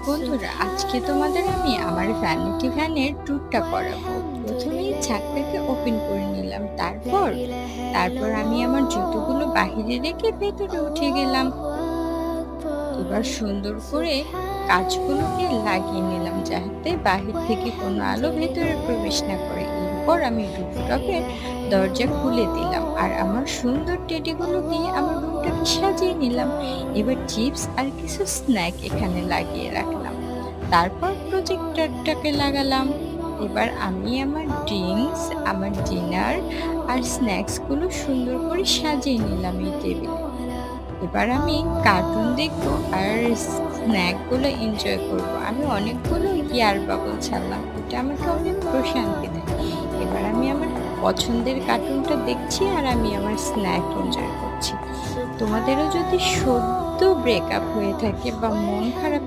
বন্ধুরা, আজকে তোমাদের আমি আমার ভ্যানিটি ভ্যানের ট্যুরটা করাবো। প্রথমেই ঝাঁকটাকে ওপেন করে নিলাম, তারপর আমি আমার জুতোগুলো বাহিরে রেখে ভেতরে উঠে গেলাম। এবার সুন্দর করে কাঁচগুলোকে লাগিয়ে নিলাম যাতে বাহির থেকে কোনো আলো ভেতরে প্রবেশ না করে। এরপর আমি রুফটপের দরজা খুলে দিলাম আর আমার সুন্দর টেডিগুলো দিয়ে আমার রুমটাকে সাজিয়ে নিলাম। এবার চিপস আর কিছু স্ন্যাক এখানে লাগিয়ে রাখলাম, তারপর প্রজেক্টরটাকে লাগালাম। এবার আমি আমার ড্রিঙ্কস, আমার ডিনার আর স্ন্যাক্সগুলো সুন্দর করে সাজিয়ে নিলাম এই টেবিলে। এবার আমি কার্টুন দেখবো আর স্ন্যাকগুলো এনজয় করব। আমি অনেকগুলো এয়ার বাবল ছাড়লাম, এটা আমাকে অনেক প্রশান্তি দেয়। এবার আমি আমার পছন্দের কার্টুনটা দেখছি আর আমি আমার স্ন্যাক এনজয় করছি। তোমাদেরও যদি সদ্য ব্রেকআপ হয়ে থাকে বা মন খারাপ